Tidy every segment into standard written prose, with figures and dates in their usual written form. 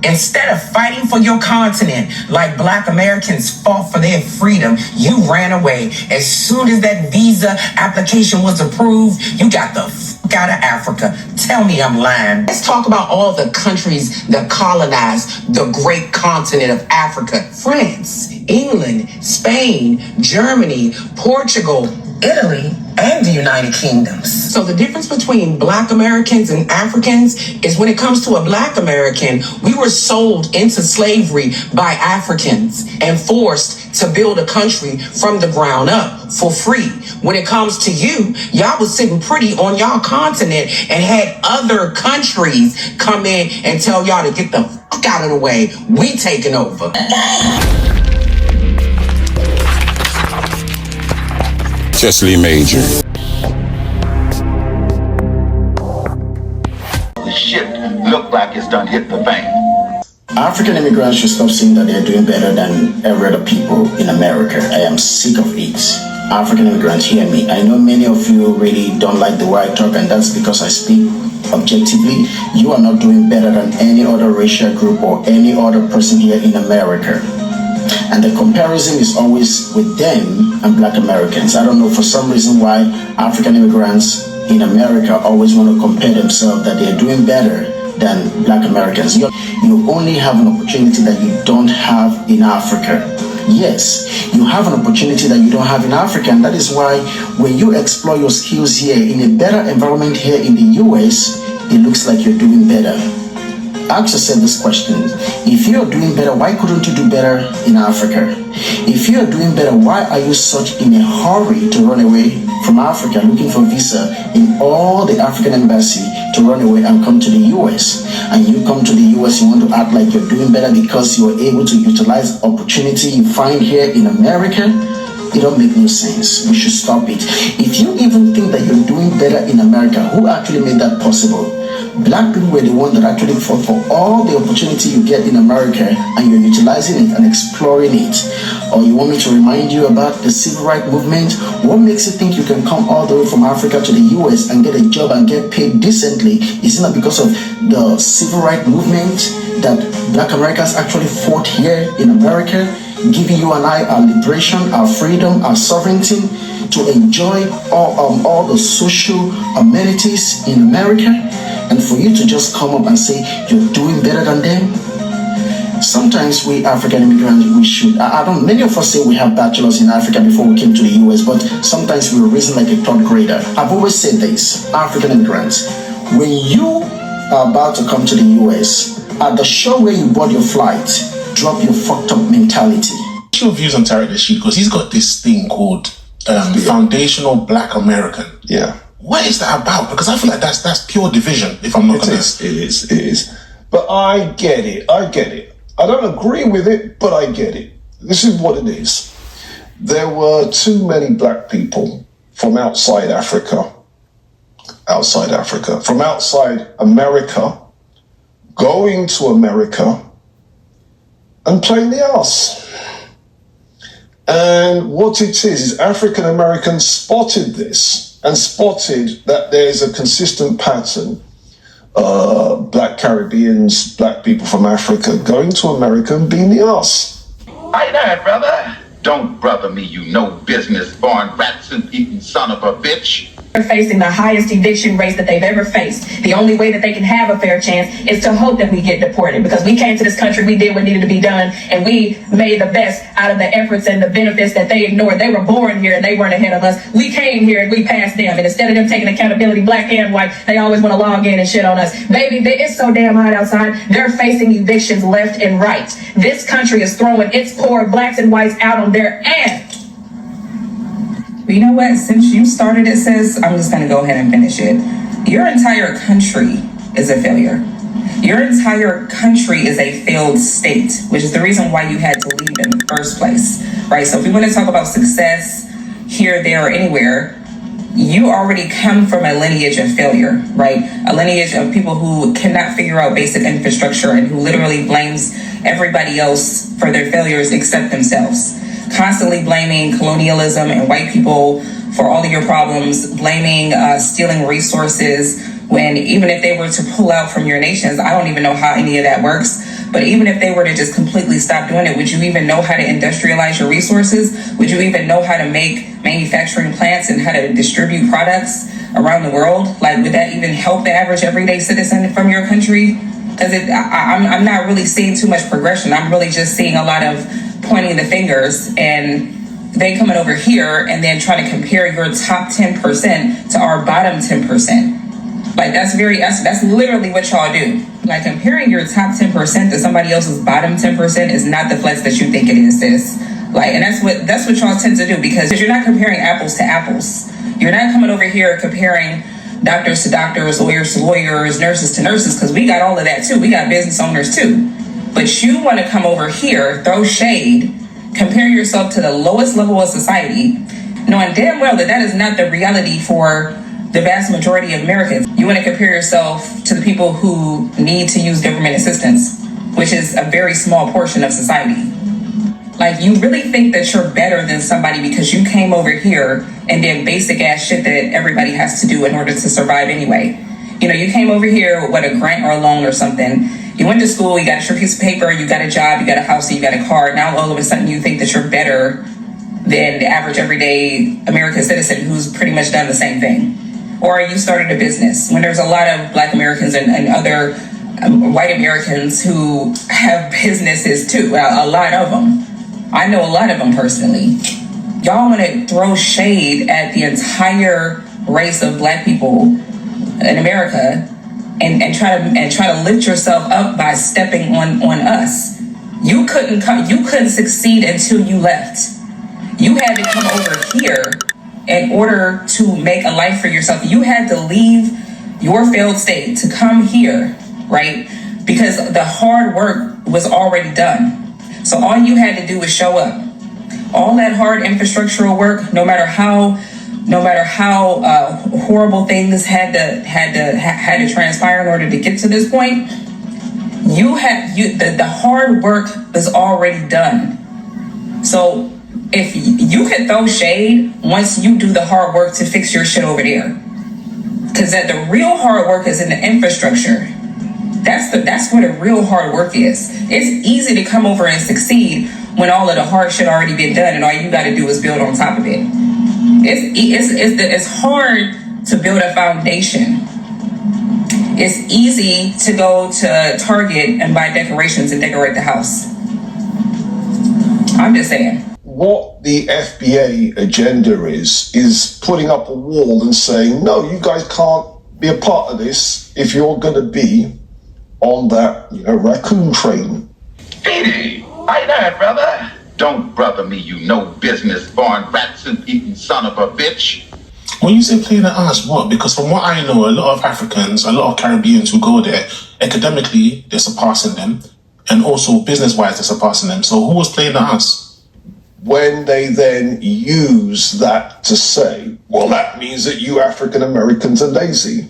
Instead of fighting for your continent like Black Americans fought for their freedom, you ran away. As soon as that visa application was approved, you got the fuck out of Africa. Tell me I'm lying. Let's talk about all the countries that colonized the great continent of Africa. France, England, Spain, Germany, Portugal, Italy, and the United Kingdoms. So the difference between Black Americans and Africans is when it comes to a Black American, we were sold into slavery by Africans and forced to build a country from the ground up for free. When it comes to you, y'all was sitting pretty on y'all continent and had other countries come in and tell y'all to get the fuck out of the way. We taking over. Chesley Major. The ship look like it's done hit the bank. African immigrants should stop saying that they're doing better than every other people in America. I am sick of it. African immigrants, hear me. I know many of you really don't like the way I talk, and that's because I speak objectively. You are not doing better than any other racial group or any other person here in America. And the comparison is always with them and Black Americans. I don't know for some reason why African immigrants in America always want to compare themselves that they're doing better than Black Americans. You only have an opportunity that you don't have in Africa. Yes, you have an opportunity that you don't have in Africa, and that is why when you explore your skills here in a better environment here in the US, it looks like you're doing better. Ask yourself this question: if you're doing better, why couldn't you do better in Africa? If you're doing better, why are you such in a hurry to run away from Africa, looking for visa in all the African embassy to run away and come to the US? And you come to the US, you want to act like you're doing better because you're able to utilize opportunity you find here in America? It don't make no sense. We should stop it. If you even think that you're doing better in America, who actually made that possible? Black people were the ones that actually fought for all the opportunity you get in America, and you're utilizing it and exploring it. Or you want me to remind you about the civil rights movement? What makes you think you can come all the way from Africa to the US and get a job and get paid decently? Is it not because of the civil rights movement that Black Americans actually fought here in America, giving you and I our liberation, our freedom, our sovereignty, to enjoy all the social amenities in America? And for you to just come up and say you're doing better than them? Sometimes we African immigrants, we should, many of us say we have bachelors in Africa before we came to the US, but sometimes we reason like a third grader. I've always said this: African immigrants, when you are about to come to the US, at the show where you bought your flight, drop your fucked up mentality. What's your views on Tariq Nasheed? Because he's got this thing called Foundational Black American. Yeah. What is that about? Because I feel like that's pure division, if I'm not honest. It is. But I get it. I don't agree with it, but I get it. This is what it is. There were too many black people from outside Africa, from outside America, going to America and playing the arse. And what it is African Americans spotted this and spotted that there's a consistent pattern. Black Caribbeans, black people from Africa going to America and being the arse. How you doing, brother? Don't brother me, you no business born rats and eating son of a bitch. They're facing the highest eviction rates that they've ever faced. The only way that they can have a fair chance is to hope that we get deported, because we came to this country, we did what needed to be done, and we made the best out of the efforts and the benefits that they ignored. They were born here and they weren't ahead of us. We came here and we passed them, and instead of them taking accountability, black and white, they always want to log in and shit on us. Baby, it's so damn hot outside. They're facing evictions left and right. This country is throwing its poor blacks and whites out on their ass. But you know what? Since you started it, sis, I'm just going to go ahead and finish it. Your entire country is a failure. Your entire country is a failed state, which is the reason why you had to leave in the first place, right? So if we want to talk about success here, there, or anywhere, you already come from a lineage of failure, right? A lineage of people who cannot figure out basic infrastructure and who literally blames everybody else for their failures except themselves. Constantly blaming colonialism and white people for all of your problems, blaming stealing resources, when even if they were to pull out from your nations, I don't even know how any of that works. But even if they were to just completely stop doing it, would you even know how to industrialize your resources? Would you even know how to make manufacturing plants and how to distribute products around the world? Like, would that even help the average everyday citizen from your country? Because I'm not really seeing too much progression. I'm really just seeing a lot of pointing the fingers and they coming over here and then trying to compare your top 10% to our bottom 10%. Like, that's literally what y'all do. Like, comparing your top 10% to somebody else's bottom 10% is not the flex that you think it is, sis. Like, and that's what y'all tend to do, because you're not comparing apples to apples. You're not coming over here comparing doctors to doctors, lawyers to lawyers, nurses to nurses, because we got all of that too. We got business owners too. But you want to come over here, throw shade, compare yourself to the lowest level of society, knowing damn well that is not the reality for the vast majority of Americans. You want to compare yourself to the people who need to use government assistance, which is a very small portion of society. Like, you really think that you're better than somebody because you came over here and did basic ass shit that everybody has to do in order to survive anyway. You know, you came over here with a grant or a loan or something. You went to school, you got a short piece of paper, you got a job, you got a house, you got a car. Now all of a sudden you think that you're better than the average everyday American citizen who's pretty much done the same thing. Or you started a business when there's a lot of Black Americans and other white Americans who have businesses too. A lot of them. I know a lot of them personally. Y'all want to throw shade at the entire race of Black people in America and try to lift yourself up by stepping on us. You couldn't succeed until you left. You had to come over here in order to make a life for yourself. You had to leave your failed state to come here, right? Because the hard work was already done. So all you had to do was show up. All that hard infrastructural work, no matter how horrible things had to transpire in order to get to this point, the hard work was already done. So if you can throw shade once you do the hard work to fix your shit over there, because the real hard work is in the infrastructure. That's where the real hard work is. It's easy to come over and succeed when all of the hard shit already been done and all you got to do is build on top of it. It's hard to build a foundation. It's easy to go to Target and buy decorations and decorate the house. I'm just saying. What the FBA agenda is putting up a wall and saying, no, you guys can't be a part of this if you're going to be on that, raccoon train. Hey, how you doing, brother? Don't brother me, you no business born rats-and eating son of a bitch. When you say playing the ass, what? Because from what I know, a lot of Africans, a lot of Caribbeans who go there, academically, they're surpassing them, and also business-wise, they're surpassing them. So who was playing the ass? When they then use that to say, well, that means that you African Americans are lazy.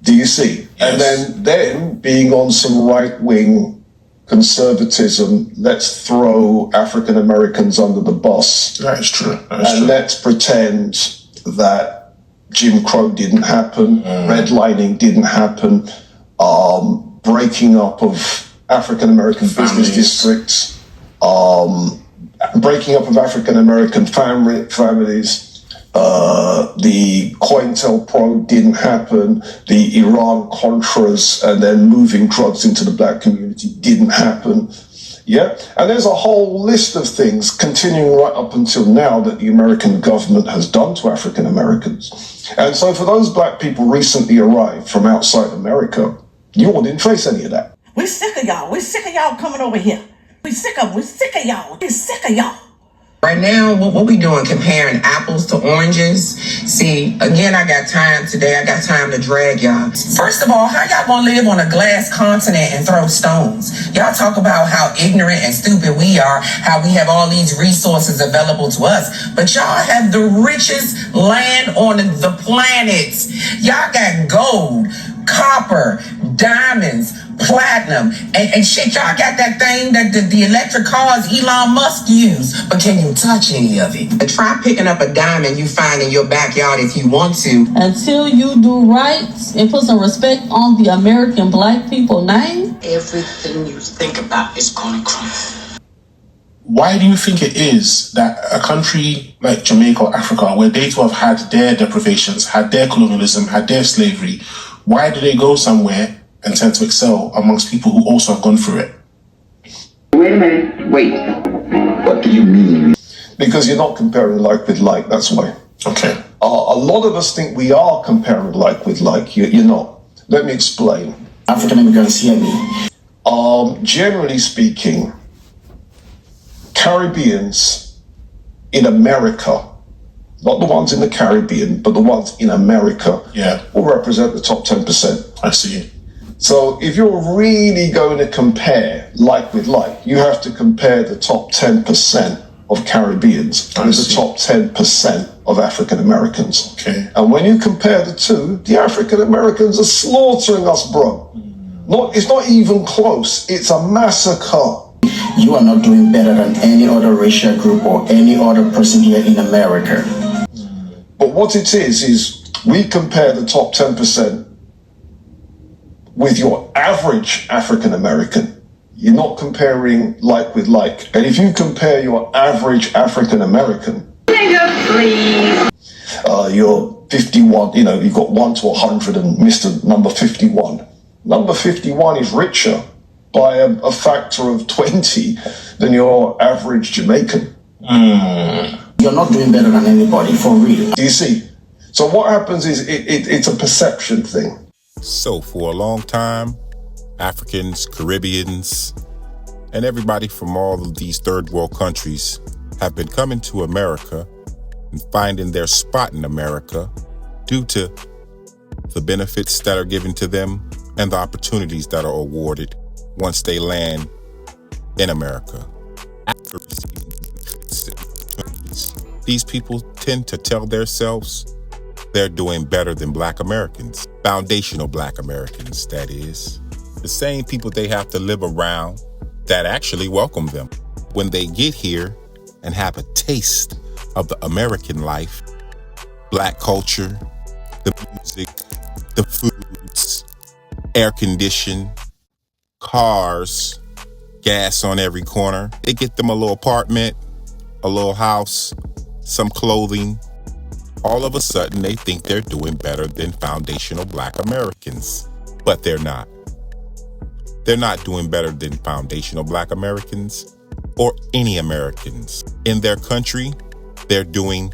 Do you see? Yes. And then being on some right-wing conservatism, let's throw African Americans under the bus. That is true. Let's pretend that Jim Crow didn't happen, redlining didn't happen, breaking up of African American business districts, breaking up of African American families. The COINTELPRO didn't happen, the Iran-Contras and then moving drugs into the Black community didn't happen. Yeah, and there's a whole list of things continuing right up until now that the American government has done to African Americans. And so for those Black people recently arrived from outside America, you all didn't face any of that. We're sick of y'all. We're sick of y'all coming over here. We're sick of y'all. We're sick of y'all. Right now, what we doing, comparing apples to oranges? See, again, I got time today. I got time to drag y'all. First of all, how y'all gonna live on a glass continent and throw stones? Y'all talk about how ignorant and stupid we are, how we have all these resources available to us, but y'all have the richest land on the planet. Y'all got gold, copper, diamonds, platinum, and shit, y'all got that thing that the electric cars Elon Musk used, but can you touch any of it? Try picking up a diamond you find in your backyard if you want to. Until you do right and put some respect on the American black people name, Everything you think about is gonna crumble. Why do you think it is that a country like Jamaica or Africa, where they too have had their deprivations, had their colonialism, had their slavery, why do they go somewhere and tend to excel amongst people who also have gone through it? Wait a minute. Wait. What do you mean? Because you're not comparing like with like, that's why. Okay. A lot of us think we are comparing like with like. You're not. Let me explain. African immigrants hear me. Generally speaking, Caribbeans in America, not the ones in the Caribbean, but the ones in America, will represent the top 10%. I see. So if you're really going to compare like with like, you have to compare the top 10% of Caribbeans with the top 10% of African Americans. Okay. And when you compare the two, the African Americans are slaughtering us, bro. It's not even close. It's a massacre. You are not doing better than any other racial group or any other person here in America. But what it is we compare the top 10% with your average African American. You're not comparing like with like. And if you compare your average African American, you're 51, you've got 1 to 100 and Mr. number 51. Number 51 is richer by a factor of 20 than your average Jamaican. You're not doing better than anybody, for real. Do you see? So what happens is it's a perception thing. So for a long time, Africans, Caribbeans, and everybody from all of these third world countries have been coming to America and finding their spot in America due to the benefits that are given to them and the opportunities that are awarded once they land in America. After receiving benefits and opportunities, these people tend to tell themselves they're doing better than Black Americans, foundational Black Americans, that is. The same people they have to live around that actually welcome them. When they get here and have a taste of the American life, Black culture, the music, the foods, air conditioning, cars, gas on every corner. They get them a little apartment, a little house, some clothing. All of a sudden, they think they're doing better than foundational Black Americans, but they're not. They're not doing better than foundational Black Americans or any Americans. In their country, they're doing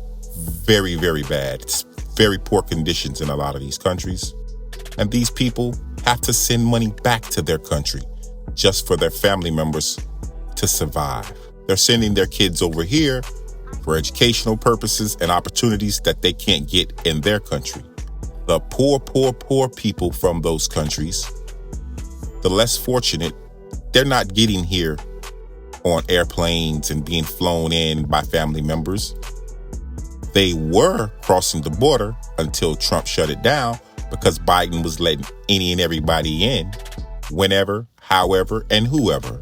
very, very bad. It's very poor conditions in a lot of these countries. And these people have to send money back to their country just for their family members to survive. They're sending their kids over here for educational purposes and opportunities that they can't get in their country. The poor people from those countries, the less fortunate, they're not getting here on airplanes and being flown in by family members. They were crossing the border until Trump shut it down because Biden was letting any and everybody in, whenever, however, and whoever.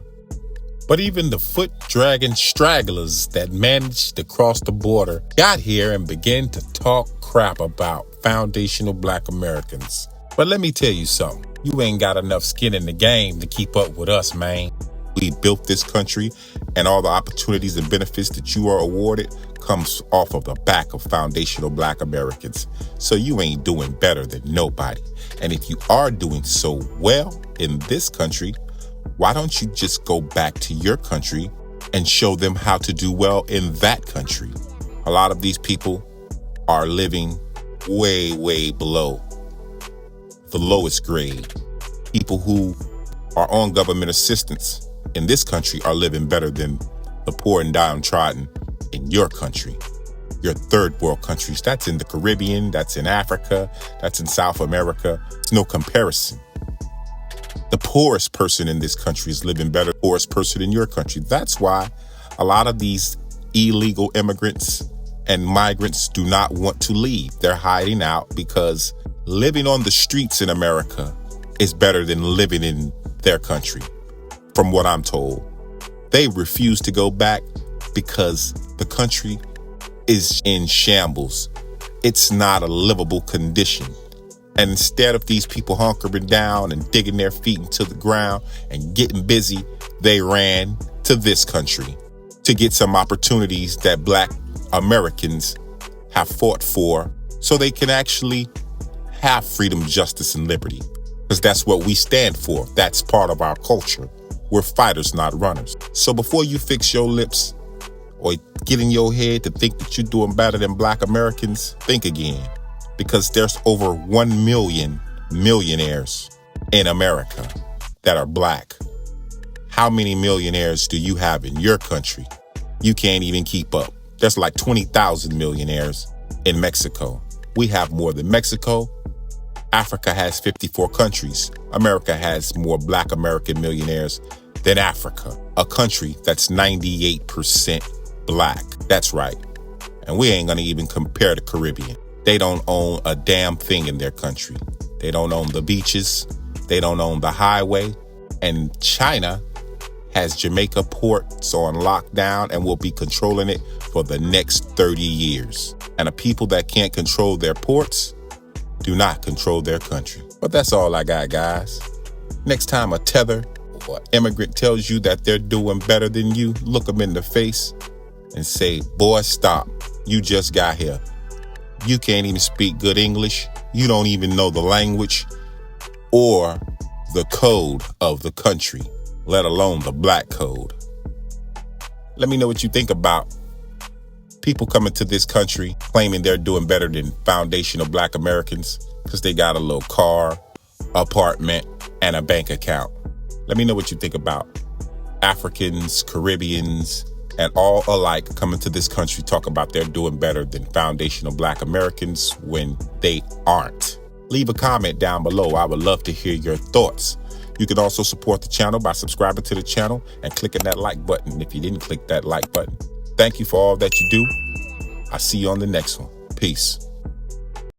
But even the foot-dragging stragglers that managed to cross the border got here and began to talk crap about foundational Black Americans. But let me tell you something. You ain't got enough skin in the game to keep up with us, man. We built this country, and all the opportunities and benefits that you are awarded comes off of the back of foundational Black Americans. So you ain't doing better than nobody. And if you are doing so well in this country, why don't you just go back to your country and show them how to do well in that country? A lot of these people are living way, way below the lowest grade. People who are on government assistance in this country are living better than the poor and downtrodden in your country. Your third world countries, that's in the Caribbean, that's in Africa, that's in South America. It's no comparison. The poorest person in this country is living better than the poorest person in your country. That's why a lot of these illegal immigrants and migrants do not want to leave. They're hiding out because living on the streets in America is better than living in their country, from what I'm told. They refuse to go back because the country is in shambles. It's not a livable condition. And instead of these people hunkering down and digging their feet into the ground and getting busy, they ran to this country to get some opportunities that Black Americans have fought for so they can actually have freedom, justice, and liberty. Because that's what we stand for. That's part of our culture. We're fighters, not runners. So before you fix your lips or get in your head to think that you're doing better than Black Americans, think again. Because there's over 1 million millionaires in America that are Black. How many millionaires do you have in your country? You can't even keep up. There's like 20,000 millionaires in Mexico. We have more than Mexico. Africa has 54 countries. America has more Black American millionaires than Africa, a country that's 98% Black. That's right. And we ain't gonna even compare the Caribbean. They don't own a damn thing in their country. They don't own the beaches. They don't own the highway. And China has Jamaica ports on lockdown and will be controlling it for the next 30 years. And the people that can't control their ports do not control their country. But that's all I got, guys. Next time a tether or immigrant tells you that they're doing better than you, look them in the face and say, boy, stop. You just got here. You can't even speak good English. You don't even know the language or the code of the country, let alone the Black code. Let me know what you think about people coming to this country claiming they're doing better than foundational Black Americans because they got a little car, apartment, and a bank account. Let me know what you think about Africans, Caribbeans, and all alike coming to this country talk about they're doing better than foundational Black Americans when they aren't. Leave a comment down below. I would love to hear your thoughts. You can also support the channel by subscribing to the channel and clicking that like button if you didn't click that like button. Thank you for all that you do. I'll see you on the next one. Peace.